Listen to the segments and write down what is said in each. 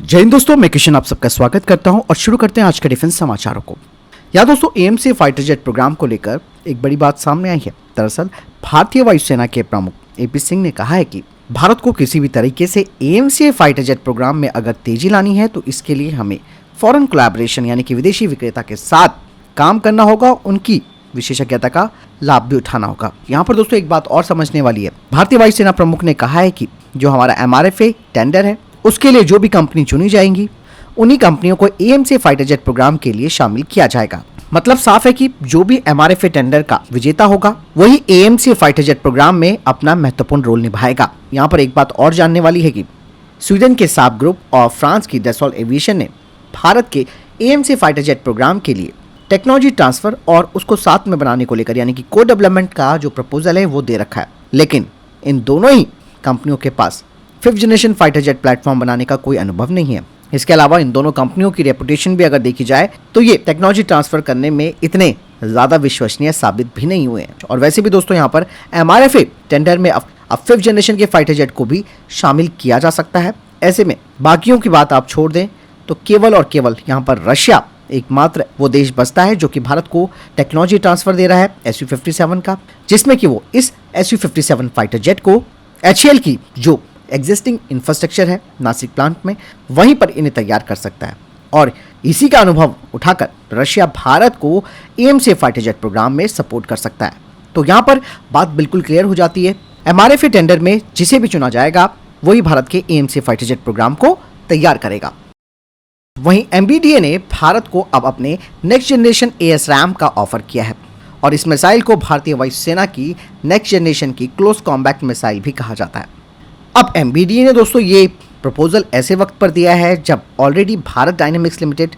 जय हिंद दोस्तों, मैं किशन आप सबका स्वागत करता हूं और शुरू करते हैं आज के डिफेंस समाचारों को। या दोस्तों, एएमसी फाइटर जेट प्रोग्राम को लेकर एक बड़ी बात सामने आई है। दरअसल भारतीय वायुसेना के प्रमुख एपी सिंह ने कहा है कि भारत को किसी भी तरीके से एएमसी फाइटर जेट प्रोग्राम में अगर तेजी लानी है तो इसके लिए हमें फॉरेन कोलैबोरेशन यानी कि विदेशी विक्रेता के साथ काम करना होगा, उनकी विशेषज्ञता का लाभ भी उठाना होगा। यहाँ पर दोस्तों एक बात और समझने वाली है। भारतीय वायुसेना प्रमुख ने कहा है कि जो हमारा MRFA टेंडर है उसके लिए जो भी कंपनी चुनी जाएंगी उन्हीं कंपनियों को एएमसी फाइटर जेट प्रोग्राम के लिए शामिल किया जाएगा। मतलब साफ है कि जो भी MRFA टेंडर का विजेता होगा वही एएमसी फाइटर जेट प्रोग्राम में अपना महत्वपूर्ण रोल निभाएगा। यहाँ पर एक बात और जानने वाली है कि स्वीडन के साब ग्रुप और फ्रांस की डसॉल्ट एविएशन ने भारत के एएमसी फाइटर जेट प्रोग्राम के लिए टेक्नोलॉजी ट्रांसफर और उसको साथ में बनाने को लेकर यानी कि को डेवलपमेंट का जो प्रपोजल है वो दे रखा है। लेकिन इन दोनों ही कंपनियों के पास 5th generation fighter jet platform बनाने का कोई अनुभव नहीं है। इसके अलावा इन दोनों कंपनियों की रेपुटेशन भी अगर देखी जाए तो ये टेक्नोलॉजी ट्रांसफर करने में इतने ज़्यादा विश्वसनीय साबित भी नहीं हुए हैं। और वैसे भी दोस्तों यहाँ पर MRFA टेंडर में अब 5th जनरेशन के फाइटर जेट को भी शामिल किया जा सकता है। ऐसे में बाकियों की बात आप छोड़ दें तो केवल और केवल यहाँ पर रशिया एकमात्र वो देश बचता है जो कि भारत को टेक्नोलॉजी ट्रांसफर दे रहा है Su-57 का, जिसमें कि वो इस Su-57 फाइटर जेट को HAL की जो एग्जिस्टिंग इंफ्रास्ट्रक्चर है नासिक प्लांट में वहीं पर इन्हें तैयार कर सकता है। और इसी का अनुभव उठाकर रशिया भारत को एएमसी फाइटर जेट प्रोग्राम में सपोर्ट कर सकता है। तो यहाँ पर बात बिल्कुल क्लियर हो जाती है। MRFA टेंडर में जिसे भी चुना जाएगा वही भारत के एएमसी फाइटर जेट प्रोग्राम को तैयार करेगा। वहीं MBDA ने भारत को अब अपने नेक्स्ट जनरेशन ASRAAM का ऑफर किया है और इस मिसाइल को भारतीय वायुसेना की नेक्स्ट जनरेशन की क्लोज कॉम्बैट मिसाइल भी कहा जाता है। अब MBDA ने दोस्तों ये प्रपोजल ऐसे वक्त पर दिया है जब ऑलरेडी भारत डायनेमिक्स लिमिटेड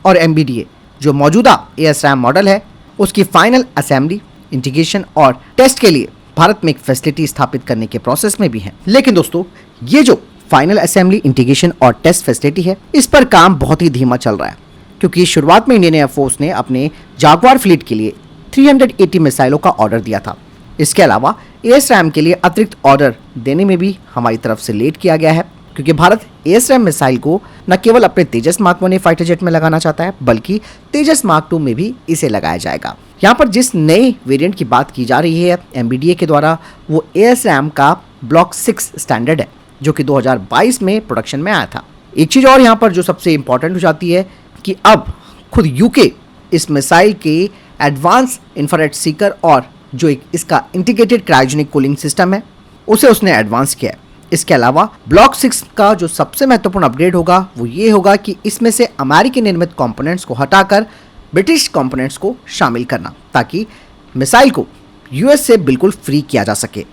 और MBDA जो मौजूदा ASRAAM मॉडल है उसकी फाइनल असेंबली, इंटीग्रेशन और टेस्ट के लिए भारत में एक फैसिलिटी स्थापित करने के प्रोसेस में भी है। लेकिन दोस्तों ये जो फाइनल असेंबली, इंटीग्रेशन और टेस्ट फैसिलिटी है इस पर काम बहुत ही धीमा चल रहा है क्योंकि शुरुआत में इंडियन एयरफोर्स ने अपने जागवार फ्लीट के लिए 380 मिसाइलों का ऑर्डर दिया था। इसके अलावा ASRAAM के लिए अतिरिक्त ऑर्डर देने में भी हमारी तरफ से लेट किया गया है क्योंकि भारत ASRAAM मिसाइल को न केवल अपने तेजस मार्क 1 फाइटर जेट में लगाना चाहता है बल्कि तेजस मार्क 2 में भी इसे लगाया जाएगा। यहाँ पर जिस नए वेरिएंट की बात की जा रही है MBDA के द्वारा वो ASRAAM का ब्लॉक 6 स्टैंडर्ड है जो कि 2022 में प्रोडक्शन में आया था। एक चीज़ और यहाँ पर जो सबसे इंपॉर्टेंट हो जाती है कि अब खुद UK इस मिसाइल के एडवांस इंफ्रारेड सीकर और जो एक इसका इंटीग्रेटेड क्रायोजेनिक कूलिंग सिस्टम है उसे उसने एडवांस किया है। इसके अलावा ब्लॉक 6 का जो सबसे महत्वपूर्ण अपग्रेड होगा वो ये होगा कि इसमें से अमेरिकी निर्मित कंपोनेंट्स को हटाकर ब्रिटिश कंपोनेंट्स को शामिल करना ताकि मिसाइल को US से बिल्कुल फ्री किया जा सके।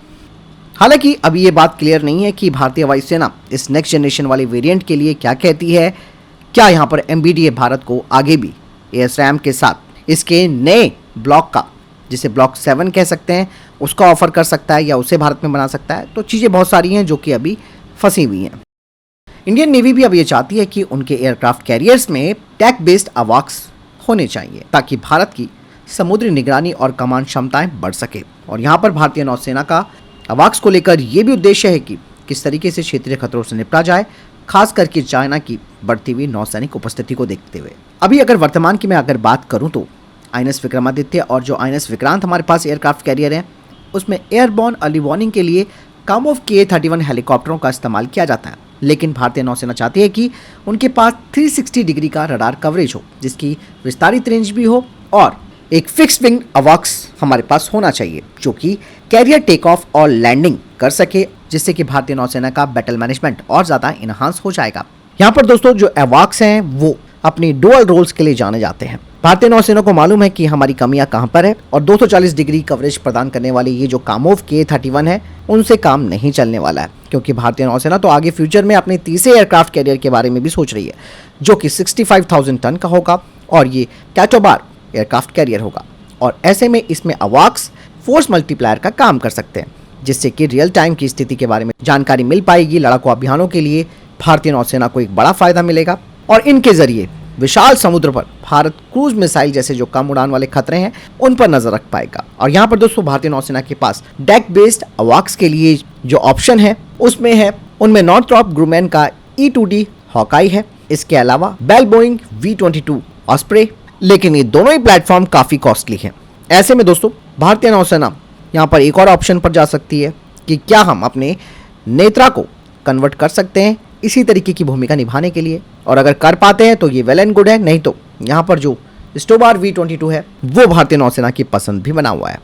हालांकि अभी ये बात क्लियर नहीं है कि भारतीय वायुसेना इस नेक्स्ट जनरेशन वाले वेरिएंट के लिए क्या कहती है। क्या यहाँ पर MBDA भारत को आगे भी ASRAAM के साथ इसके नए ब्लॉक का, जिसे ब्लॉक 7 कह सकते हैं, उसका ऑफर कर सकता है या उसे भारत में बना सकता है। तो चीज़ें बहुत सारी हैं जो कि अभी फंसी हुई हैं। इंडियन नेवी भी अब ये चाहती है कि उनके एयरक्राफ्ट कैरियर्स में टैक बेस्ड अवाक्स होने चाहिए ताकि भारत की समुद्री निगरानी और कमांड क्षमताएं बढ़ सके। और यहाँ पर भारतीय नौसेना का अवाक्स को लेकर ये भी उद्देश्य है कि किस तरीके से क्षेत्रीय खतरों से निपटा जाए, खास करके चाइना की बढ़ती हुई नौसैनिक उपस्थिति को देखते हुए। अभी अगर वर्तमान की मैं अगर बात करूँ तो INS विक्रमादित्य और जो INS विक्रांत हमारे पास एयरक्राफ्ट कैरियर है उसमें एयरबॉर्न अर्ली वार्निंग के लिए कामोव KA-31 हेलीकॉप्टरों का इस्तेमाल किया जाता है। लेकिन भारतीय नौसेना चाहती है कि उनके पास 360 डिग्री का रडार कवरेज हो जिसकी विस्तारित रेंज भी हो और एक फिक्स विंग अवाक्स हमारे पास होना चाहिए जो कि कैरियर टेक ऑफ और लैंडिंग कर सके, जिससे कि भारतीय नौसेना का बैटल मैनेजमेंट और ज़्यादा इन्हांस हो जाएगा। यहाँ पर दोस्तों जो अवाक्स हैं वो अपनी डुअल रोल्स के लिए जाने जाते हैं। भारतीय नौसेना को मालूम है कि हमारी कमियां कहां पर है और 240 डिग्री कवरेज प्रदान करने वाली ये जो कामोव KA-31 है उनसे काम नहीं चलने वाला है क्योंकि भारतीय नौसेना तो आगे फ्यूचर में अपने तीसरे एयरक्राफ्ट कैरियर के बारे में भी सोच रही है जो कि 65,000 टन का होगा और ये कैटोबार एयरक्राफ्ट कैरियर होगा। और ऐसे में इसमें अवाक्स फोर्स मल्टीप्लायर का काम कर सकते हैं जिससे कि रियल टाइम की स्थिति के बारे में जानकारी मिल पाएगी। लड़ाकू अभियानों के लिए भारतीय नौसेना को एक बड़ा फायदा मिलेगा और इनके जरिए विशाल समुद्र पर भारत क्रूज मिसाइल जैसे जो कम उड़ान वाले खतरे हैं उन पर नजर रख पाएगा। और यहाँ पर दोस्तों भारतीय नौसेना के पास डेक बेस्ड अवाक्स के लिए जो ऑप्शन है उसमें है उनमें नॉर्थरॉप ग्रुमैन का E2D हॉकाई है, इसके अलावा बेल बोइंग V-22 ऑस्प्रे, लेकिन ये दोनों ही प्लेटफॉर्म काफ़ी कॉस्टली हैं। ऐसे में दोस्तों भारतीय नौसेना यहाँ पर एक और ऑप्शन पर जा सकती है कि क्या हम अपने नेत्रा को कन्वर्ट कर सकते हैं इसी तरीके की भूमिका निभाने के लिए, और अगर कर पाते हैं तो ये वेल एंड गुड है, नहीं तो यहाँ पर जो स्टोबार V-22 है वो भारतीय नौसेना की पसंद भी बना हुआ है।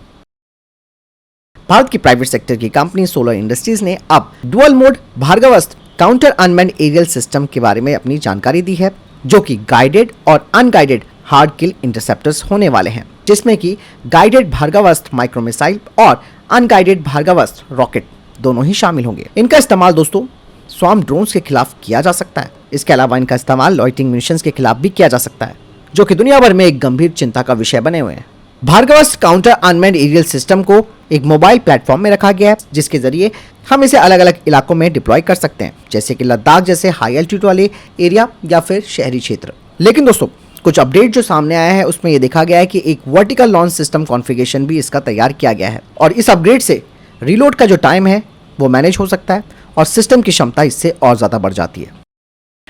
भारत की प्राइवेट सेक्टर की कंपनी सोलर इंडस्ट्रीज ने अब dual mode Bhargavastra counter unmanned aerial system के बारे में अपनी जानकारी दी है, जो कि गाइडेड और अनगाइडेड हार्ड किल इंटरसेप्टर्स होने वाले हैं, जिसमें कि गाइडेड भार्गवास्त्र माइक्रो मिसाइल और अनगाइडेड भार्गवास्त्र रॉकेट दोनों ही शामिल होंगे। इनका इस्तेमाल दोस्तों स्वार्म ड्रोन्स के खिलाफ किया जा सकता है। इसके अलावा इनका इस्तेमाल लॉइटिंग मिशंस के खिलाफ भी किया जा सकता है, जो कि दुनिया भर में एक गंभीर चिंता का विषय बने हुए हैं। Bhargavastra counter unmanned aerial system को एक मोबाइल प्लेटफॉर्म में रखा गया है, जिसके जरिए हम इसे अलग अलग इलाकों में डिप्लॉय कर सकते हैं, जैसे कि लद्दाख जैसे हाई एल्टीट्यूड वाले एरिया या फिर शहरी क्षेत्र। लेकिन दोस्तों कुछ अपडेट जो सामने आया है उसमें यह देखा गया है कि एक वर्टिकल लॉन्च सिस्टम कॉन्फ़िगरेशन भी इसका तैयार किया गया है, और इस अपग्रेड से रीलोड का जो टाइम है वो मैनेज हो सकता है और सिस्टम की क्षमता इससे और ज्यादा बढ़ जाती है।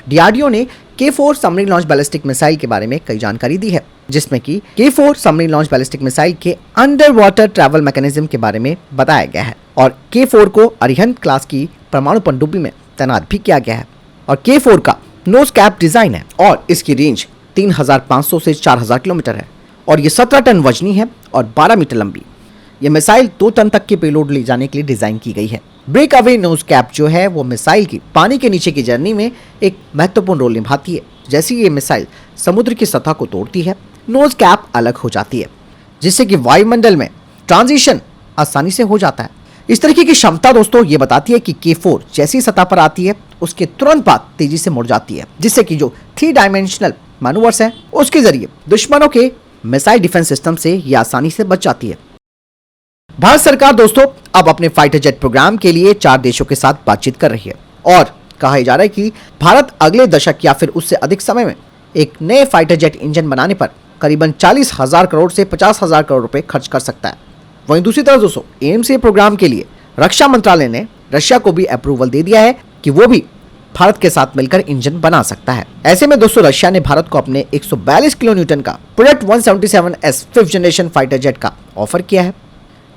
डीआरडीओ ने K4 submarine launch ballistic missile के बारे में कई जानकारी दी है, जिसमें कि K4 submarine launch ballistic missile के अंडर वाटर ट्रैवल मैकेनिज्म के बारे में बताया गया है, और K4 को अरिहंत क्लास की परमाणु पनडुब्बी में तैनात भी किया गया है। और K4 का नोज कैप डिजाइन है और इसकी रेंज 3500 से 4000 किलोमीटर है, और ये 17 टन वजनी है और 12 मीटर लंबी। यह मिसाइल 2 टन तक की पेलोड ले जाने के लिए डिजाइन की गई है। ब्रेक अवे नोज कैप जो है वो मिसाइल की पानी के नीचे की जर्नी में एक महत्वपूर्ण रोल निभाती है। जैसे ये मिसाइल समुद्र की सतह को तोड़ती है, नोज कैप अलग हो जाती है, जिससे कि वायुमंडल में ट्रांजिशन आसानी से हो जाता है। इस तरीके की क्षमता दोस्तों ये बताती है कि K4 जैसी सतह पर आती है उसके तुरंत बाद तेजी से मुड़ जाती है, जिससे कि जो 3 डायमेंशनल मैनूवर्स हैं उसके जरिए दुश्मनों के मिसाइल डिफेंस सिस्टम से ये आसानी से बच जाती है। भारत सरकार दोस्तों अब अपने फाइटर जेट प्रोग्राम के लिए 4 देशों के साथ बातचीत कर रही है, और कहा जा रहा है कि भारत अगले दशक या फिर उससे अधिक समय में एक नए फाइटर जेट इंजन बनाने पर करीबन 40,000 करोड़ से 50,000 करोड़ रुपए खर्च कर सकता है। वहीं दूसरी तरफ दोस्तों AMCA प्रोग्राम के लिए रक्षा मंत्रालय ने रशिया को भी अप्रूवल दे दिया है कि वो भी भारत के साथ मिलकर इंजन बना सकता है। ऐसे में दोस्तों रशिया ने भारत को अपने 142 किलो न्यूटन का product 177S 5th generation fighter jet का ऑफर किया है,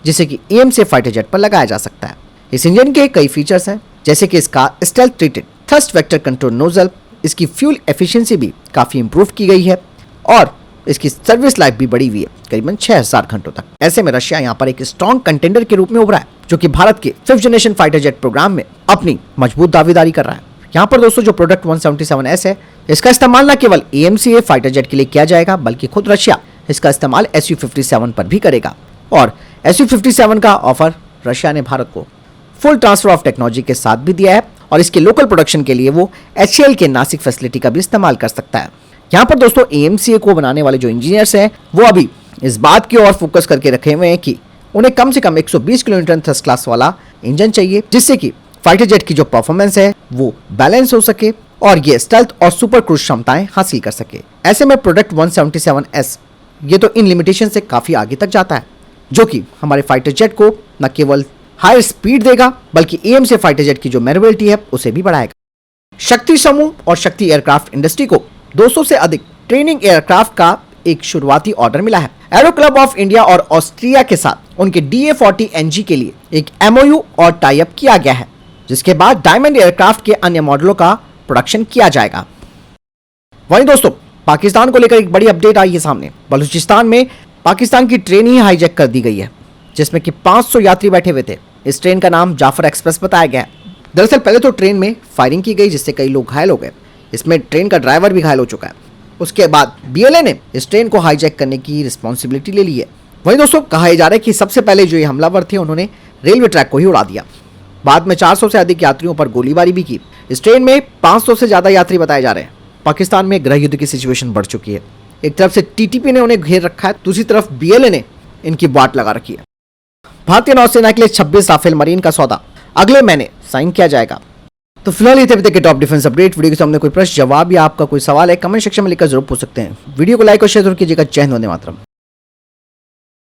जिसे कि AMCA फाइटर जेट पर लगाया जा सकता है। इस इंजन के कई फीचर्स हैं, जैसे कि इसका stealth treated thrust vector control nozzle, इसकी फ्यूल एफिशिएंसी भी काफी इंप्रूव की गई है, और इसकी सर्विस लाइफ भी बढ़ी हुई है करीबन 6000 घंटों तक। ऐसे में रशिया यहाँ पर एक स्ट्रॉन्ग कंटेंडर के रूप में उभरा है, जो कि भारत के 5th generation fighter jet programme में अपनी मजबूत दावेदारी कर रहा है। यहाँ पर दोस्तों जो प्रोडक्ट 177S है, इसका इस्तेमाल न केवल AMCA फाइटर जेट के लिए किया जाएगा, बल्कि खुद रशिया इसका इस्तेमाल Su-57 पर भी करेगा। और Su-57 का ऑफर रशिया ने भारत को फुल ट्रांसफर ऑफ टेक्नोलॉजी के साथ भी दिया है, और इसके लोकल प्रोडक्शन के लिए वो HAL के नासिक फैसिलिटी का भी इस्तेमाल कर सकता है। यहाँ पर दोस्तों AMCA को बनाने वाले जो इंजीनियर्स हैं वो अभी इस बात की ओर फोकस करके रखे हुए हैं कि उन्हें कम से कम 120 किलोमीटर थ्रस्ट क्लास वाला इंजन चाहिए, जिससे कि फाइटर जेट की जो परफॉर्मेंस है वो बैलेंस हो सके और ये स्टेल्थ और सुपर क्रूज क्षमताएं हासिल कर सके। ऐसे में प्रोडक्ट 177S ये तो इन लिमिटेशन से काफी आगे तक जाता है, जो कि हमारे फाइटर जेट को न केवल हाई स्पीड देगा, बल्कि AMCA फाइटर जेट की जो मैनेवरेबिलिटी है उसे भी बढ़ाएगा। शक्ति समूह और शक्ति एयरक्राफ्ट इंडस्ट्री को 200 से अधिक ट्रेनिंग एयरक्राफ्ट का एक शुरुआती ऑर्डर मिला है। एरो क्लब ऑफ इंडिया और ऑस्ट्रिया के साथ उनके DA-40 NG के लिए एक MOU और टाई अप किया गया है, जिसके बाद डायमंड एयरक्राफ्ट के अन्य मॉडलों का प्रोडक्शन किया जाएगा। वहीं दोस्तों पाकिस्तान को लेकर एक बड़ी अपडेट आई है सामने। बलूचिस्तान में पाकिस्तान की ट्रेन ही हाईजैक कर दी गई है, जिसमें कि 500 यात्री बैठे हुए थे। इस ट्रेन का नाम जाफर एक्सप्रेस बताया गया है। दरअसल पहले तो ट्रेन में फायरिंग की गई, जिससे कई लोग घायल हो गए। इसमें ट्रेन का ड्राइवर भी घायल हो चुका है। उसके बाद BLA ने इस ट्रेन को हाईजैक करने की रिस्पॉन्सिबिलिटी ले ली है। वहीं दोस्तों कहा जा रहा है कि सबसे पहले जो ये हमलावर थे उन्होंने रेलवे ट्रैक को ही उड़ा दिया। बाद में 400 से अधिक यात्रियों पर गोलीबारी भी की। इस ट्रेन में 500 से ज्यादा यात्री बताए जा रहे हैं। पाकिस्तान में गृह युद्ध की सिचुएशन बढ़ चुकी है। एक तरफ से TTP ने उन्हें घेर रखा है, दूसरी तरफ BLA ने इनकी बाट लगा रखी है। भारतीय नौसेना के लिए 26 राफेल मरीन का सौदा अगले महीने साइन किया जाएगा। तो फिलहाल ये थे अभी तक के टॉप डिफेंस अपडेट। वीडियो के सामने कोई प्रश्न जवाब या आपका कोई सवाल है कमेंट सेक्शन में लिखकर जरूर पूछ सकते हैं। वीडियो को लाइक और शेयर जरूर कीजिएगा। जय हिंद, वंदे मातरम।